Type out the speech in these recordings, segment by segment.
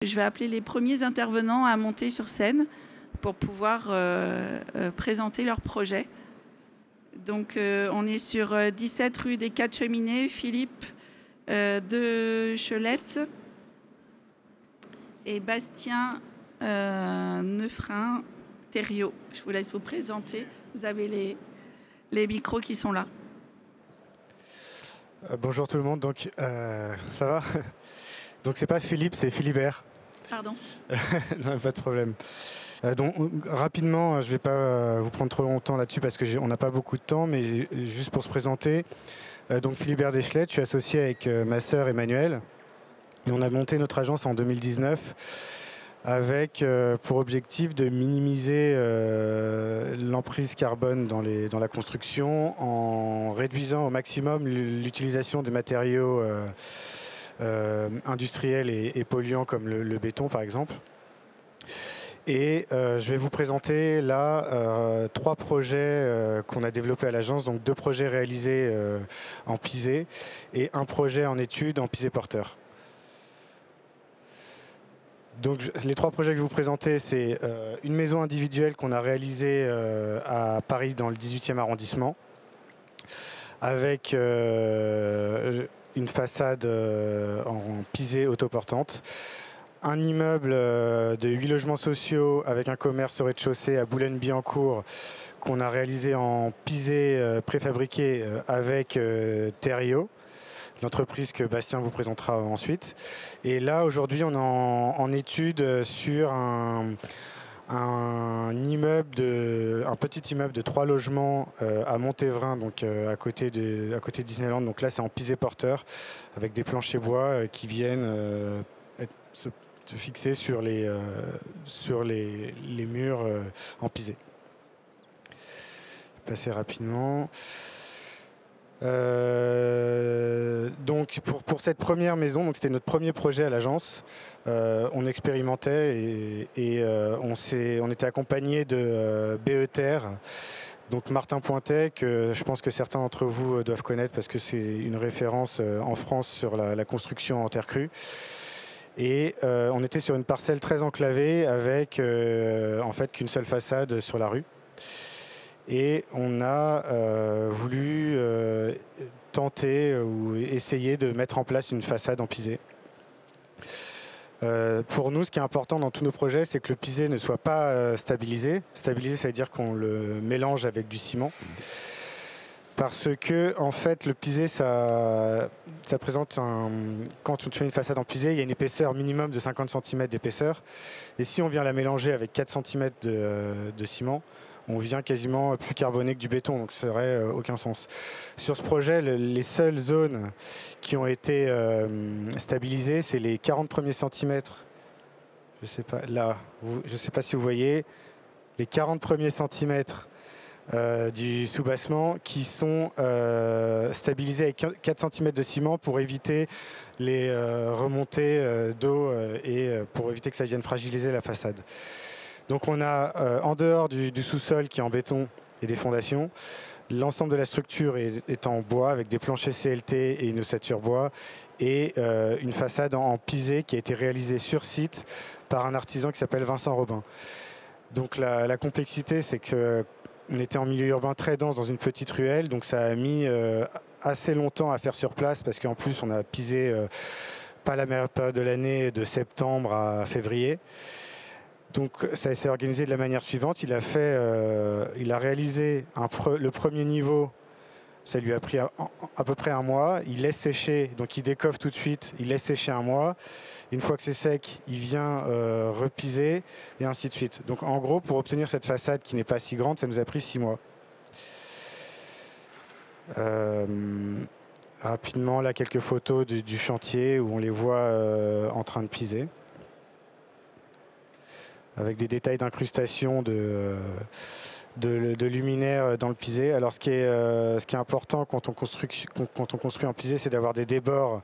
Je vais appeler les premiers intervenants à monter sur scène pour pouvoir présenter leur projet. Donc on est sur 17 rue des 4 Cheminées, Philippe de Chelette et Bastien Neufrin Thériault. Je vous laisse vous présenter. Vous avez les micros qui sont là. Bonjour tout le monde, donc ça va? Donc c'est pas Philippe, c'est Philibert. Pardon. Non, pas de problème. Donc rapidement, je ne vais pas vous prendre trop longtemps là-dessus parce qu'on n'a pas beaucoup de temps, mais juste pour se présenter. Donc Philibert Deschelettes, je suis associé avec ma sœur Emmanuelle et on a monté notre agence en 2019 avec pour objectif de minimiser l'emprise carbone dans la construction en réduisant au maximum l'utilisation des matériaux industriels et polluants comme le béton par exemple. Et je vais vous présenter là 3 projets qu'on a développés à l'agence, donc 2 projets réalisés en pisé et un projet en étude en pisé porteur. Donc les 3 projets que je vais vous présenter, c'est une maison individuelle qu'on a réalisée à Paris dans le 18e arrondissement avec une façade en pisé autoportante. Un immeuble de 8 logements sociaux avec un commerce au rez-de-chaussée à Boulogne-Billancourt qu'on a réalisé en pisé préfabriqué avec Thériault, l'entreprise que Bastien vous présentera ensuite. Et là, aujourd'hui, on est en étude sur un petit immeuble de 3 logements à Montévrain, donc à côté de Disneyland. Donc là, c'est en pisé porteur avec des planchers bois qui viennent se fixer sur les murs en pisé. Je vais passer rapidement. Donc pour cette première maison, donc c'était notre premier projet à l'agence, on expérimentait et on était accompagné de BE-Terre, donc Martin Pointet, que je pense que certains d'entre vous doivent connaître parce que c'est une référence en France sur la construction en terre crue. Et on était sur une parcelle très enclavée avec en fait qu'une seule façade sur la rue. Et on a voulu tenter ou essayer de mettre en place une façade en pisé. Pour nous, ce qui est important dans tous nos projets, c'est que le pisé ne soit pas stabilisé. Stabilisé, ça veut dire qu'on le mélange avec du ciment. Parce que en fait, le pisé, ça présente quand on fait une façade en pisé, il y a une épaisseur minimum de 50 cm d'épaisseur. Et si on vient la mélanger avec 4 cm de ciment, on vient quasiment plus carboné que du béton, donc ça n'aurait aucun sens. Sur ce projet, les seules zones qui ont été stabilisées, c'est les 40 premiers centimètres. Je sais pas, là, je ne sais pas si vous voyez, les 40 premiers centimètres du soubassement qui sont stabilisés avec 4 cm de ciment pour éviter les remontées d'eau et pour éviter que ça vienne fragiliser la façade. Donc on a en dehors du sous-sol qui est en béton et des fondations, l'ensemble de la structure est en bois avec des planchers CLT et une ossature bois et une façade en pisé qui a été réalisée sur site par un artisan qui s'appelle Vincent Robin. Donc la complexité, c'est que on était en milieu urbain très dense dans une petite ruelle, donc ça a mis assez longtemps à faire sur place parce qu'en plus on a pisé pas la meilleure période de l'année, de septembre à février. Donc ça s'est organisé de la manière suivante. Il a réalisé le premier niveau, ça lui a pris à peu près un mois. Il laisse sécher, donc il décoiffe tout de suite, il laisse sécher un mois. Une fois que c'est sec, il vient repiser et ainsi de suite. Donc en gros, pour obtenir cette façade qui n'est pas si grande, ça nous a pris 6 mois. Rapidement, là, quelques photos du chantier où on les voit en train de piser. Avec des détails d'incrustation de luminaires dans le pisé. Alors ce qui est important quand on construit en pisé, c'est d'avoir des débords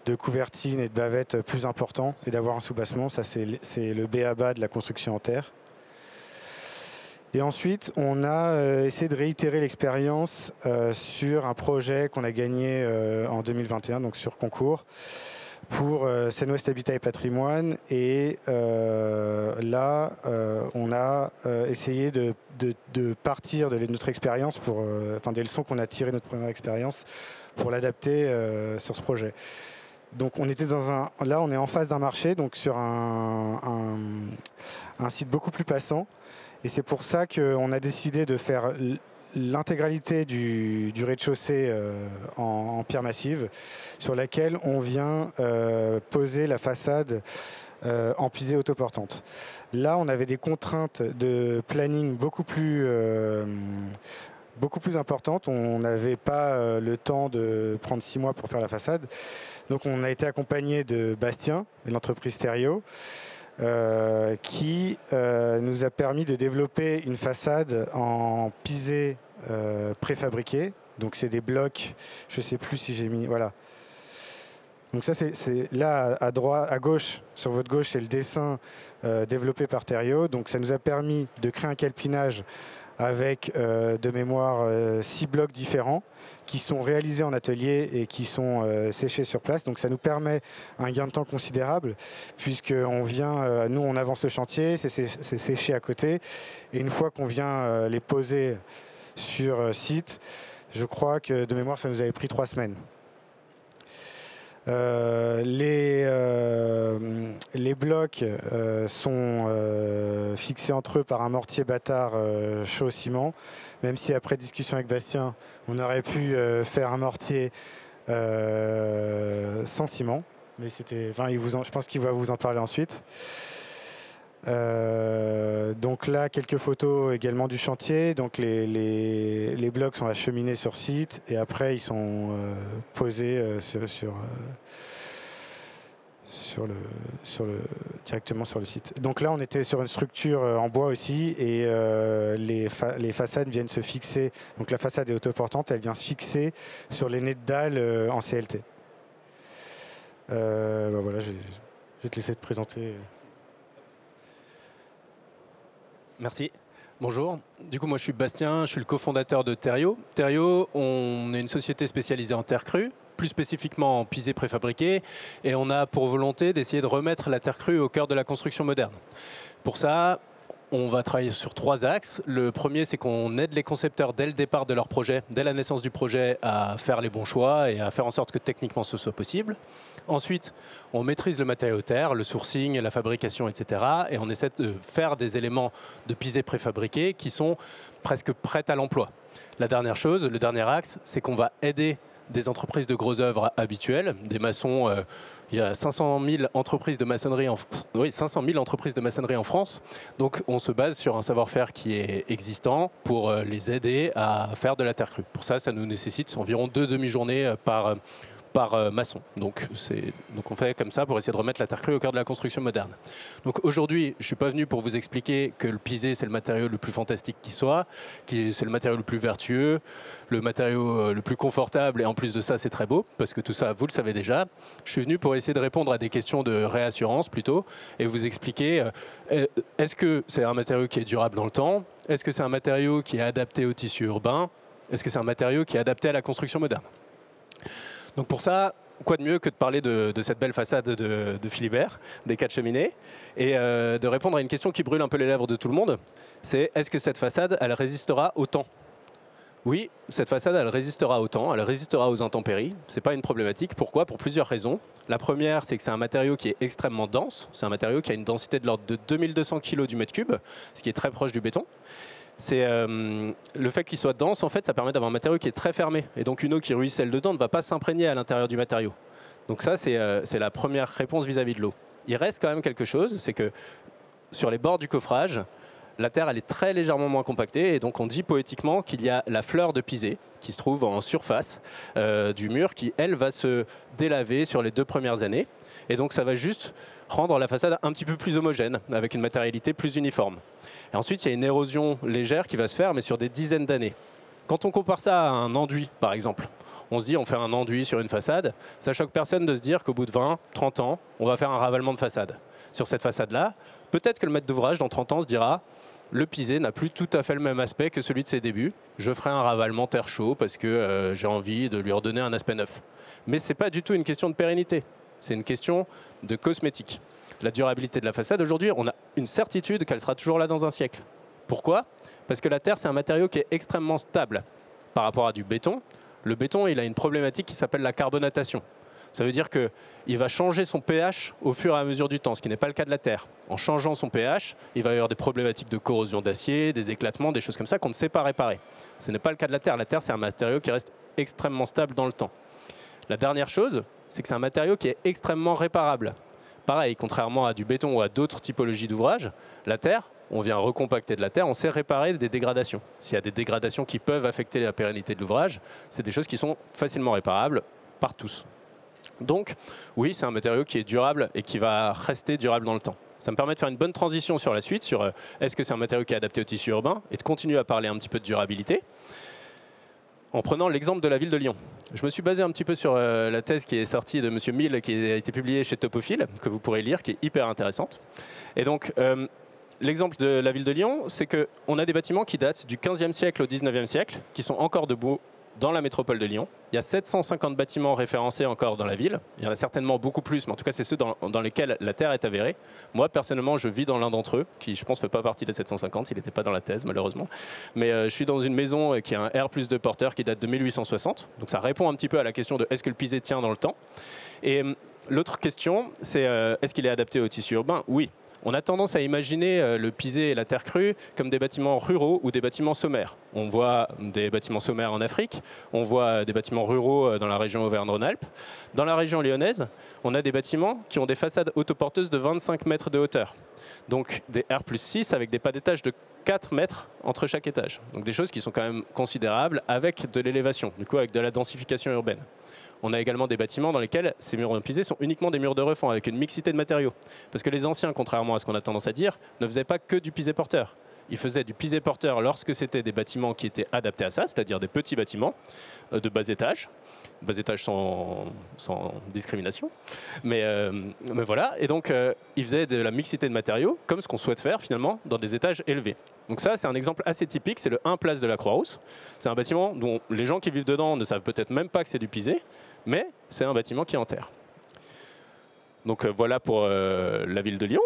de couvertines et de bavettes plus importants et d'avoir un soubassement. Ça, c'est le b.a-ba de la construction en terre. Et ensuite, on a essayé de réitérer l'expérience sur un projet qu'on a gagné en 2021, donc sur concours. pour Seine-Ouest Habitat et Patrimoine. Et là, on a essayé de partir de notre expérience, des leçons qu'on a tirées de notre première expérience, pour l'adapter sur ce projet. Donc on était là on est en face d'un marché, donc sur un site beaucoup plus passant. Et c'est pour ça qu'on a décidé de faire l'intégralité du rez-de-chaussée en pierre massive, sur laquelle on vient poser la façade en pisé autoportante. Là, on avait des contraintes de planning beaucoup plus importantes. On n'avait pas le temps de prendre 6 mois pour faire la façade. Donc on a été accompagné de Bastien, de l'entreprise Thériault, qui nous a permis de développer une façade en pisé préfabriqué. Donc c'est des blocs, je ne sais plus si j'ai mis... Voilà. Donc ça, c'est là, à gauche, sur votre gauche, c'est le dessin développé par Thériault. Donc ça nous a permis de créer un calpinage avec, de mémoire, 6 blocs différents qui sont réalisés en atelier et qui sont séchés sur place. Donc ça nous permet un gain de temps considérable, puisqu'on vient, nous on avance le chantier, c'est séché à côté, et une fois qu'on vient les poser sur site, je crois que de mémoire ça nous avait pris 3 semaines. Les blocs sont fixés entre eux par un mortier bâtard chaud au ciment, même si après discussion avec Bastien, on aurait pu faire un mortier sans ciment, mais c'était, je pense qu'il va vous en parler ensuite. Donc là, quelques photos également du chantier. Donc les blocs sont acheminés sur site et après ils sont posés directement sur le site. Donc là, on était sur une structure en bois aussi et les façades viennent se fixer. Donc la façade est autoportante, elle vient se fixer sur les nez de dalle en CLT. Voilà, je vais te laisser te présenter. Merci. Bonjour. Du coup, moi, je suis Bastien, je suis le cofondateur de Thériault. Thériault, on est une société spécialisée en terre crue, plus spécifiquement en pisé préfabriqué, et on a pour volonté d'essayer de remettre la terre crue au cœur de la construction moderne. Pour ça, on va travailler sur 3 axes. Le premier, c'est qu'on aide les concepteurs dès le départ de leur projet, dès la naissance du projet, à faire les bons choix et à faire en sorte que techniquement ce soit possible. Ensuite, on maîtrise le matériau terre, le sourcing, la fabrication, etc. Et on essaie de faire des éléments de pisé préfabriqués qui sont presque prêts à l'emploi. La dernière chose, le dernier axe, c'est qu'on va aider des entreprises de gros œuvres habituelles, des maçons. Il y a 500 000 entreprises de maçonnerie en France. Donc on se base sur un savoir-faire qui est existant pour les aider à faire de la terre crue. Pour ça, ça nous nécessite environ 2 demi-journées par maçon. Donc on fait comme ça pour essayer de remettre la terre crue au cœur de la construction moderne. Donc aujourd'hui, je ne suis pas venu pour vous expliquer que le pisé, c'est le matériau le plus fantastique qui soit, c'est le matériau le plus vertueux, le matériau le plus confortable, et en plus de ça, c'est très beau, parce que tout ça, vous le savez déjà. Je suis venu pour essayer de répondre à des questions de réassurance plutôt, et vous expliquer, est-ce que c'est un matériau qui est durable dans le temps? Est-ce que c'est un matériau qui est adapté au tissu urbain? Est-ce que c'est un matériau qui est adapté à la construction moderne? Donc pour ça, quoi de mieux que de parler de cette belle façade de Philibert, des 4 cheminées, et de répondre à une question qui brûle un peu les lèvres de tout le monde, c'est est-ce que cette façade, elle résistera au temps? Oui, cette façade, elle résistera au temps, elle résistera aux intempéries. Ce n'est pas une problématique. Pourquoi? Pour plusieurs raisons. La première, c'est que c'est un matériau qui est extrêmement dense. C'est un matériau qui a une densité de l'ordre de 2200 kg du mètre cube, ce qui est très proche du béton. C'est le fait qu'il soit dense, en fait, ça permet d'avoir un matériau qui est très fermé. Et donc une eau qui ruisselle dedans ne va pas s'imprégner à l'intérieur du matériau. Donc ça, c'est la première réponse vis-à-vis de l'eau. Il reste quand même quelque chose, c'est que sur les bords du coffrage, la terre, elle est très légèrement moins compactée. Et donc on dit poétiquement qu'il y a la fleur de pisé qui se trouve en surface du mur qui, elle, va se délaver sur les 2 premières années. Et donc ça va juste rendre la façade un petit peu plus homogène, avec une matérialité plus uniforme. Et ensuite, il y a une érosion légère qui va se faire, mais sur des dizaines d'années. Quand on compare ça à un enduit, par exemple, on se dit on fait un enduit sur une façade, ça choque personne de se dire qu'au bout de 20, 30 ans, on va faire un ravalement de façade. Sur cette façade-là, peut-être que le maître d'ouvrage, dans 30 ans, se dira le pisé n'a plus tout à fait le même aspect que celui de ses débuts. Je ferai un ravalement terre chaud parce que j'ai envie de lui redonner un aspect neuf. Mais ce n'est pas du tout une question de pérennité. c'est une question de cosmétique. La durabilité de la façade, aujourd'hui, on a une certitude qu'elle sera toujours là dans un siècle. Pourquoi? Parce que la terre, c'est un matériau qui est extrêmement stable par rapport à du béton. Le béton, il a une problématique qui s'appelle la carbonatation. Ça veut dire qu'il va changer son pH au fur et à mesure du temps, ce qui n'est pas le cas de la terre. En changeant son pH, il va y avoir des problématiques de corrosion d'acier, des éclatements, des choses comme ça qu'on ne sait pas réparer. Ce n'est pas le cas de la terre. La terre, c'est un matériau qui reste extrêmement stable dans le temps. La dernière chose, c'est que c'est un matériau qui est extrêmement réparable. Pareil, contrairement à du béton ou à d'autres typologies d'ouvrages, la terre, on vient recompacter de la terre, on sait réparer des dégradations. S'il y a des dégradations qui peuvent affecter la pérennité de l'ouvrage, c'est des choses qui sont facilement réparables par tous. Donc, oui, c'est un matériau qui est durable et qui va rester durable dans le temps. Ça me permet de faire une bonne transition sur la suite, sur est-ce que c'est un matériau qui est adapté au tissu urbain, et de continuer à parler un petit peu de durabilité, en prenant l'exemple de la ville de Lyon. Je me suis basé un petit peu sur la thèse qui est sortie de M. Mille, qui a été publiée chez Topophile, que vous pourrez lire, qui est hyper intéressante. Et donc, l'exemple de la ville de Lyon, c'est qu'on a des bâtiments qui datent du 15e siècle au 19e siècle, qui sont encore debout dans la métropole de Lyon. Il y a 750 bâtiments référencés encore dans la ville. Il y en a certainement beaucoup plus, mais en tout cas, c'est ceux dans lesquels la terre est avérée. Moi, personnellement, je vis dans l'un d'entre eux, qui, je pense, ne fait pas partie des 750. Il n'était pas dans la thèse, malheureusement. Mais je suis dans une maison qui a un R+2 porteur qui date de 1860. Donc, ça répond un petit peu à la question de est-ce que le pisé tient dans le temps. Et l'autre question, c'est est-ce qu'il est adapté au tissu urbain? Oui. On a tendance à imaginer le pisé et la terre crue comme des bâtiments ruraux ou des bâtiments sommaires. On voit des bâtiments sommaires en Afrique, on voit des bâtiments ruraux dans la région Auvergne-Rhône-Alpes. Dans la région lyonnaise, on a des bâtiments qui ont des façades autoporteuses de 25 mètres de hauteur. Donc des R+6 avec des pas d'étage de 4 mètres entre chaque étage. Donc des choses qui sont quand même considérables avec de l'élévation, du coup avec de la densification urbaine. On a également des bâtiments dans lesquels ces murs pisés sont uniquement des murs de refend avec une mixité de matériaux. Parce que les anciens, contrairement à ce qu'on a tendance à dire, ne faisaient pas que du pisé porteur. Ils faisaient du pisé porteur lorsque c'était des bâtiments qui étaient adaptés à ça, c'est-à-dire des petits bâtiments de bas étage sans discrimination. Mais voilà, et donc ils faisaient de la mixité de matériaux, comme ce qu'on souhaite faire finalement dans des étages élevés. Donc ça, c'est un exemple assez typique, c'est le 1 place de la Croix-Rousse. C'est un bâtiment dont les gens qui vivent dedans ne savent peut-être même pas que c'est du pisé, mais c'est un bâtiment qui est en terre. Donc voilà pour la ville de Lyon.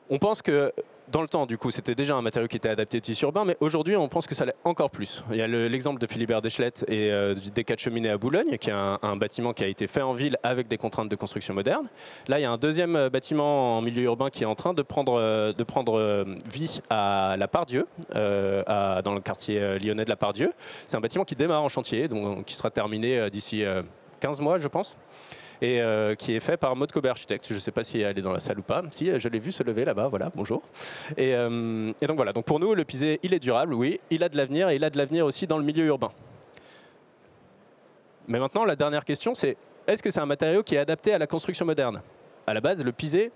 On pense que dans le temps, du coup, c'était déjà un matériau qui était adapté au tissu urbain, mais aujourd'hui, on pense que ça l'est encore plus. Il y a l'exemple de Philibert Deschelettes et des 4 cheminées à Boulogne, qui est un bâtiment qui a été fait en ville avec des contraintes de construction moderne. Là, il y a un deuxième bâtiment en milieu urbain qui est en train de prendre vie à la Part-Dieu, dans le quartier lyonnais de la Part-Dieu. C'est un bâtiment qui démarre en chantier, donc qui sera terminé d'ici 15 mois, je pense. Et qui est fait par Maud Cobet Architecte. Je ne sais pas si elle est dans la salle ou pas. Si, je l'ai vu se lever là-bas, voilà, bonjour. Et donc voilà, donc pour nous, le pisé, il est durable, oui, il a de l'avenir, et il a de l'avenir aussi dans le milieu urbain. Mais maintenant, la dernière question, c'est est-ce que c'est un matériau qui est adapté à la construction moderne? À la base, le pisé,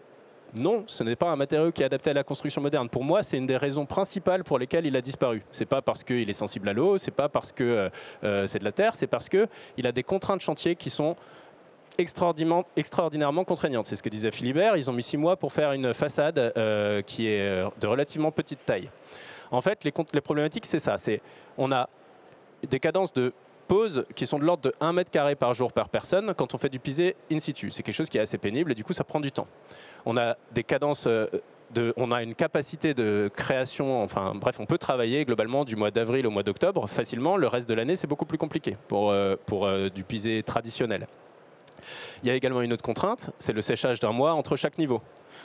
non, ce n'est pas un matériau qui est adapté à la construction moderne. Pour moi, c'est une des raisons principales pour lesquelles il a disparu. Ce n'est pas parce qu'il est sensible à l'eau, ce n'est pas parce que c'est de la terre, c'est parce qu'il a des contraintes chantier qui sont extraordinairement contraignante. C'est ce que disait Philibert. Ils ont mis 6 mois pour faire une façade qui est de relativement petite taille. En fait, les problématiques, c'est ça. On a des cadences de pose qui sont de l'ordre de 1 mètre carré par jour par personne quand on fait du pisé in situ. C'est quelque chose qui est assez pénible et du coup, ça prend du temps. On a des cadences on a une capacité de création, enfin bref, on peut travailler globalement du mois d'avril au mois d'octobre facilement. Le reste de l'année, c'est beaucoup plus compliqué pour du pisé traditionnel. Il y a également une autre contrainte, c'est le séchage d'1 mois entre chaque niveau.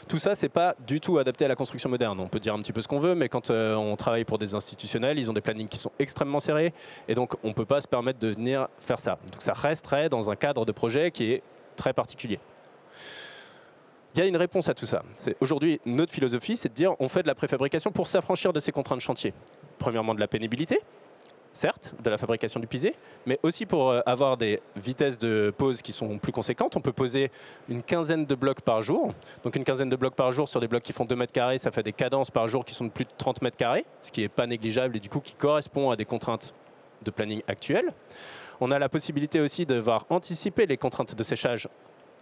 Tout ça, ce n'est pas du tout adapté à la construction moderne. On peut dire un petit peu ce qu'on veut, mais quand on travaille pour des institutionnels, ils ont des plannings qui sont extrêmement serrés, et donc on ne peut pas se permettre de venir faire ça. Donc ça resterait dans un cadre de projet qui est très particulier. Il y a une réponse à tout ça. Aujourd'hui, notre philosophie, c'est de dire on fait de la préfabrication pour s'affranchir de ces contraintes de chantier. Premièrement, de la pénibilité, certes, de la fabrication du pisé, mais aussi pour avoir des vitesses de pose qui sont plus conséquentes. On peut poser une quinzaine de blocs par jour. Donc une quinzaine de blocs par jour sur des blocs qui font 2 mètres carrés, ça fait des cadences par jour qui sont de plus de 30 mètres carrés, ce qui n'est pas négligeable et du coup qui correspond à des contraintes de planning actuelles. On a la possibilité aussi de devoir anticiper les contraintes de séchage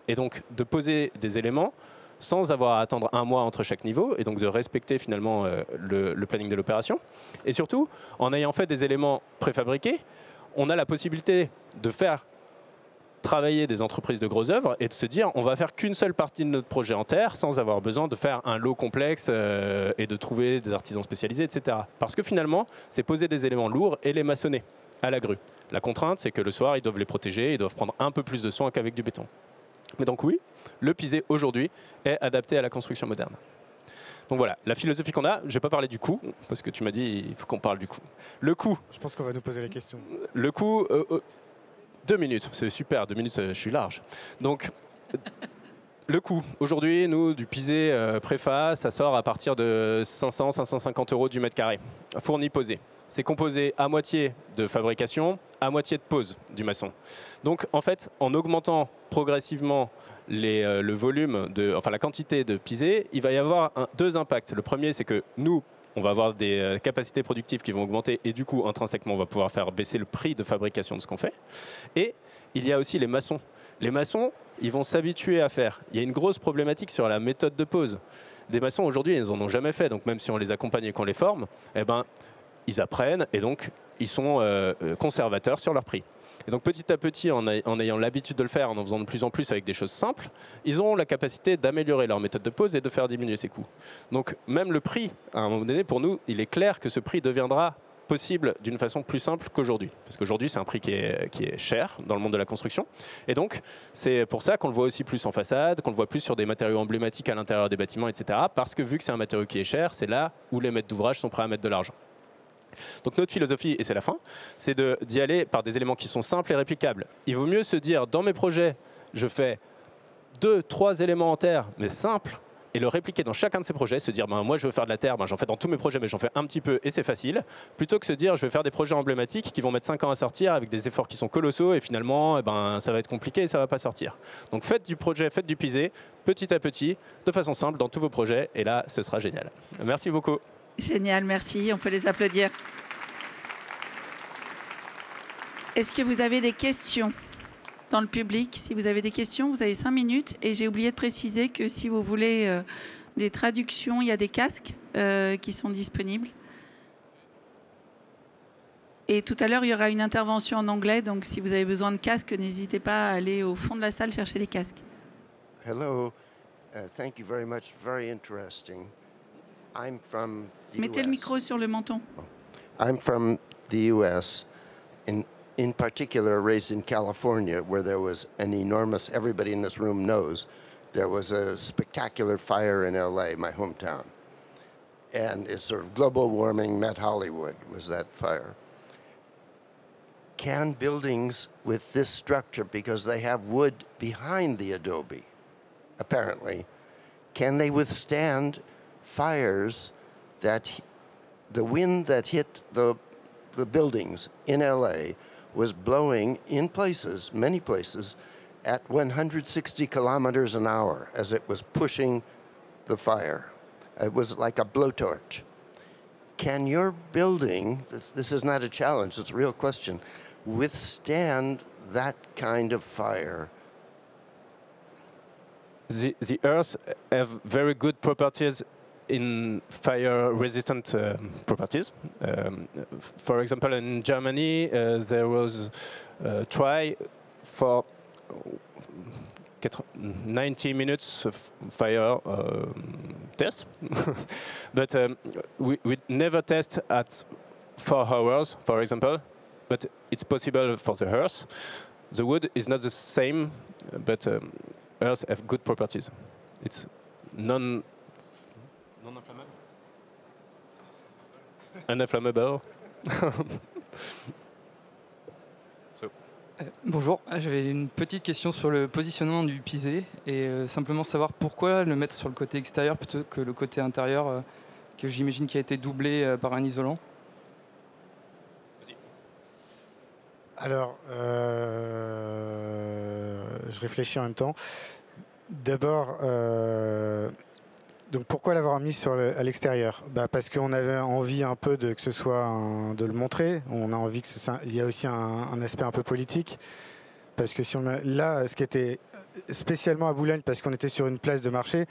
et donc de poser des éléments sans avoir à attendre 1 mois entre chaque niveau, et donc de respecter finalement le planning de l'opération. Et surtout, en ayant fait des éléments préfabriqués, on a la possibilité de faire travailler des entreprises de grosses œuvres et de se dire on va faire qu'une seule partie de notre projet en terre sans avoir besoin de faire un lot complexe et de trouver des artisans spécialisés, etc. Parce que finalement, c'est poser des éléments lourds et les maçonner à la grue. La contrainte, c'est que le soir, ils doivent les protéger, ils doivent prendre un peu plus de soin qu'avec du béton. Mais donc oui, le pisé aujourd'hui est adapté à la construction moderne. Donc voilà, la philosophie qu'on a, je ne vais pas parler du coût, parce que tu m'as dit il faut qu'on parle du coût. Le coût. Je pense qu'on va nous poser la question. Le coût, 2 minutes, c'est super, 2 minutes, je suis large. Donc, le coût, aujourd'hui, nous, du pisé préfa, ça sort à partir de 500-550 € du mètre carré, fourni posé. C'est composé à moitié de fabrication, à moitié de pose du maçon. Donc, en fait, en augmentant progressivement le volume, enfin la quantité de pisé, il va y avoir deux impacts. Le premier, c'est que nous, on va avoir des capacités productives qui vont augmenter et du coup, intrinsèquement, on va pouvoir faire baisser le prix de fabrication de ce qu'on fait. Et il y a aussi les maçons. Les maçons, ils vont s'habituer à faire. Il y a une grosse problématique sur la méthode de pose. Des maçons, aujourd'hui, ils n'en ont jamais fait. Donc même si on les accompagne et qu'on les forme, eh ben, ils apprennent et donc ils sont conservateurs sur leur prix. Et donc petit à petit, en ayant l'habitude de le faire, en faisant de plus en plus avec des choses simples, ils auront la capacité d'améliorer leur méthode de pose et de faire diminuer ses coûts. Donc même le prix, à un moment donné, pour nous, il est clair que ce prix deviendra possible d'une façon plus simple qu'aujourd'hui. Parce qu'aujourd'hui, c'est un prix qui est cher dans le monde de la construction. Et donc, c'est pour ça qu'on le voit aussi plus en façade, qu'on le voit plus sur des matériaux emblématiques à l'intérieur des bâtiments, etc. Parce que vu que c'est un matériau qui est cher, c'est là où les maîtres d'ouvrage sont prêts à mettre de l'argent. Donc notre philosophie, et c'est la fin, c'est d'y aller par des éléments qui sont simples et réplicables. Il vaut mieux se dire, dans mes projets, je fais 2-3 éléments en terre, mais simples, et le répliquer dans chacun de ces projets, se dire, ben, moi je veux faire de la terre, ben, j'en fais dans tous mes projets, mais j'en fais un petit peu, et c'est facile, plutôt que se dire, je vais faire des projets emblématiques qui vont mettre 5 ans à sortir, avec des efforts qui sont colossaux, et finalement, eh ben, ça va être compliqué et ça ne va pas sortir. Donc faites du projet, faites du pisé, petit à petit, de façon simple, dans tous vos projets, et là, ce sera génial. Merci beaucoup. Génial, merci. On peut les applaudir. Est-ce que vous avez des questions dans le public? Si vous avez des questions, vous avez 5 minutes. Et j'ai oublié de préciser que si vous voulez des traductions, il y a des casques qui sont disponibles. Et tout à l'heure, il y aura une intervention en anglais. Donc, si vous avez besoin de casques, n'hésitez pas à aller au fond de la salle chercher les casques. Hello. Thank you very much. Very interesting. I'm from the Mettez US. le micro sur le menton. I'm from the US, in particular raised in California, where there was an enormous, everybody in this room knows, there was a spectacular fire in LA, my hometown. And it's sort of global warming met Hollywood was that fire. Can buildings with this structure, because they have wood behind the adobe, apparently, can they withstand fires that the wind that hit the buildings in LA was blowing in places, many places, at 160 kilometers an hour as it was pushing the fire. It was like a blowtorch. Can your building, this is not a challenge, it's a real question, withstand that kind of fire? The earth have very good properties in fire-resistant properties. For example, in Germany, there was a try for 90 minutes of fire test, but we never test at 4 hours, for example, but it's possible for the earth. The wood is not the same, but earth have good properties. It's non-inflammable. Uninflammable. Bonjour, j'avais une petite question sur le positionnement du pisé et simplement savoir pourquoi le mettre sur le côté extérieur plutôt que le côté intérieur que j'imagine qui a été doublé par un isolant. Alors, je réfléchis en même temps. D'abord, donc pourquoi l'avoir mis à l'extérieur? Parce qu'on avait envie un peu de que ce soit de le montrer. On a envie que il y a aussi un aspect un peu politique. Parce que si on là, ce qui était spécialement à Boulogne, parce qu'on était sur une place de marché,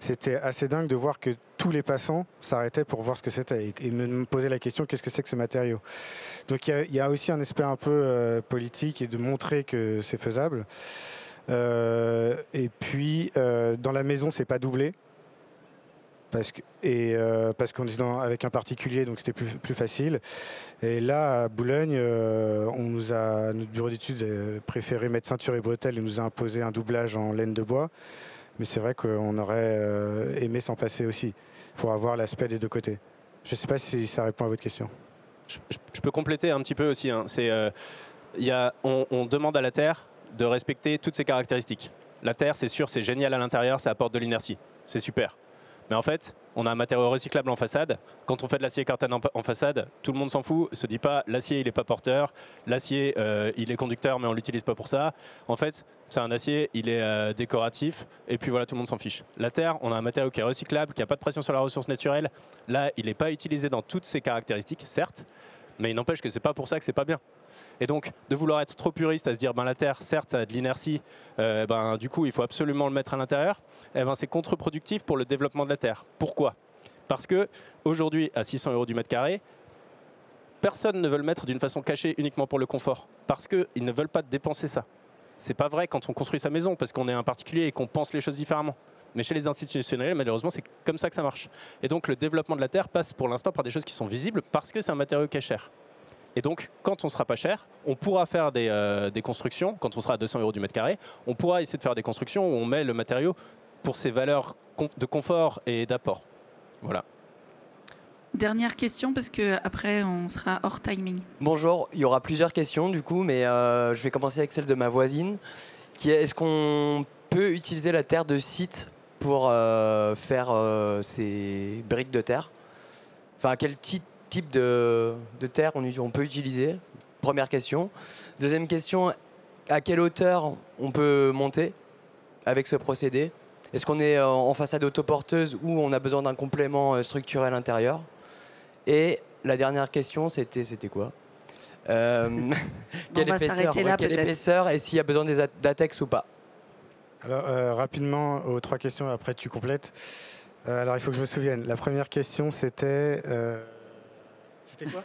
c'était assez dingue de voir que tous les passants s'arrêtaient pour voir ce que c'était et me posaient la question, qu'est-ce que c'est que ce matériau? Donc il y a aussi un aspect un peu politique et de montrer que c'est faisable. Et puis, dans la maison, c'est pas doublé. Parce qu'on est avec un particulier, donc c'était plus facile. Et là, à Boulogne, notre bureau d'études a préféré mettre ceinture et bretelles et nous a imposé un doublage en laine de bois. Mais c'est vrai qu'on aurait aimé s'en passer aussi, pour avoir l'aspect des deux côtés. Je ne sais pas si ça répond à votre question. Je peux compléter un petit peu aussi. Hein. On demande à la Terre de respecter toutes ses caractéristiques. La Terre, c'est sûr, c'est génial à l'intérieur, ça apporte de l'inertie. C'est super. Mais en fait, on a un matériau recyclable en façade. Quand on fait de l'acier cartane en façade, tout le monde s'en fout, se dit pas l'acier il n'est pas porteur, l'acier il est conducteur mais on l'utilise pas pour ça. En fait, c'est un acier, il est décoratif et puis voilà, tout le monde s'en fiche. La terre, on a un matériau qui est recyclable, qui n'a pas de pression sur la ressource naturelle. Là, il n'est pas utilisé dans toutes ses caractéristiques, certes, mais il n'empêche que c'est pas pour ça que c'est pas bien. Et donc, de vouloir être trop puriste à se dire la Terre, certes, ça a de l'inertie, du coup, il faut absolument le mettre à l'intérieur, c'est contre-productif pour le développement de la Terre. Pourquoi? Parce qu'aujourd'hui, à 600 € du mètre carré, personne ne veut le mettre d'une façon cachée uniquement pour le confort, parce qu'ils ne veulent pas dépenser ça. C'est pas vrai quand on construit sa maison, parce qu'on est un particulier et qu'on pense les choses différemment. Mais chez les institutionnels, malheureusement, c'est comme ça que ça marche. Et donc, le développement de la Terre passe pour l'instant par des choses qui sont visibles, parce que c'est un matériau qui est cher. Et donc, quand on ne sera pas cher, on pourra faire des constructions, quand on sera à 200 € du mètre carré, on pourra essayer de faire des constructions où on met le matériau pour ses valeurs de confort et d'apport. Voilà. Dernière question, parce qu'après, on sera hors timing. Bonjour, il y aura plusieurs questions du coup, mais je vais commencer avec celle de ma voisine, qui est est-ce qu'on peut utiliser la terre de site pour faire ces briques de terre? Enfin, quel type de terre on peut utiliser? Première question. Deuxième question, à quelle hauteur on peut monter avec ce procédé? Est-ce qu'on est en façade autoporteuse ou on a besoin d'un complément structurel intérieur? Et la dernière question, c'était quoi? Quelle épaisseur et s'il y a besoin des latex ou pas? Alors, rapidement, aux 3 questions, après tu complètes. Alors, il faut que je me souvienne. La première question, c'était... C'était quoi?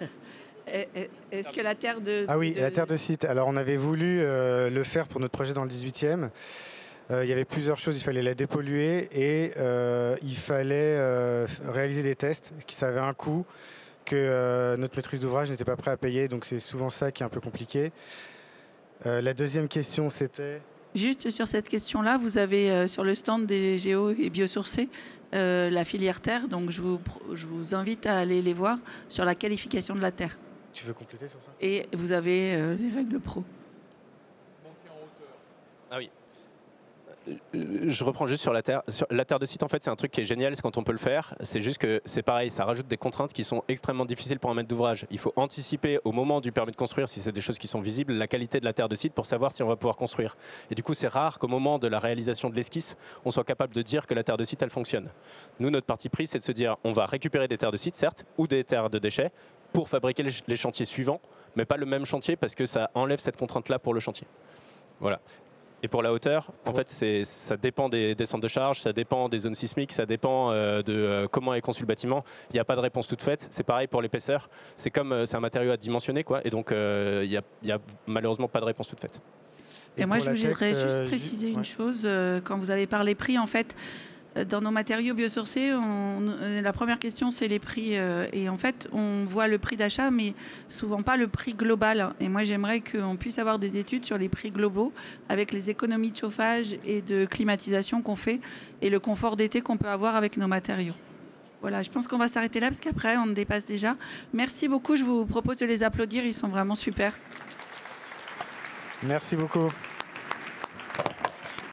Est-ce que la terre de... Ah oui, la terre de site. Alors, on avait voulu le faire pour notre projet dans le 18e. Il y avait plusieurs choses. Il fallait la dépolluer et il fallait réaliser des tests qui avaient un coût que notre maîtrise d'ouvrage n'était pas prêt à payer. Donc, c'est souvent ça qui est un peu compliqué. La deuxième question, c'était... Juste sur cette question-là, vous avez sur le stand des géos et biosourcés la filière terre. Donc, je vous invite à aller les voir sur la qualification de la terre. Tu veux compléter sur ça? Et vous avez les règles pro. Monter en hauteur. Ah oui. Je reprends juste sur la terre. Sur la terre de site, en fait, c'est un truc qui est génial, c'est quand on peut le faire. C'est juste que c'est pareil, ça rajoute des contraintes qui sont extrêmement difficiles pour un maître d'ouvrage. Il faut anticiper au moment du permis de construire, si c'est des choses qui sont visibles, la qualité de la terre de site pour savoir si on va pouvoir construire. Et du coup, c'est rare qu'au moment de la réalisation de l'esquisse, on soit capable de dire que la terre de site, elle fonctionne. Nous, notre parti pris, c'est de se dire, on va récupérer des terres de site, certes, ou des terres de déchets, pour fabriquer les chantiers suivants, mais pas le même chantier parce que ça enlève cette contrainte-là pour le chantier. Voilà. Et pour la hauteur, en fait, ça dépend des centres de charge, ça dépend des zones sismiques, ça dépend de comment est conçu le bâtiment. Il n'y a pas de réponse toute faite. C'est pareil pour l'épaisseur. C'est comme c'est un matériau à dimensionner, quoi. Et donc, il n'y a malheureusement pas de réponse toute faite. Et moi, je voudrais juste préciser une chose. Quand vous avez parlé prix, en fait, dans nos matériaux biosourcés, la première question, c'est les prix. Et en fait, on voit le prix d'achat, mais souvent pas le prix global. Et moi, j'aimerais qu'on puisse avoir des études sur les prix globaux, avec les économies de chauffage et de climatisation qu'on fait, et le confort d'été qu'on peut avoir avec nos matériaux. Voilà, je pense qu'on va s'arrêter là, parce qu'après, on dépasse déjà. Merci beaucoup, je vous propose de les applaudir, ils sont vraiment super. Merci beaucoup.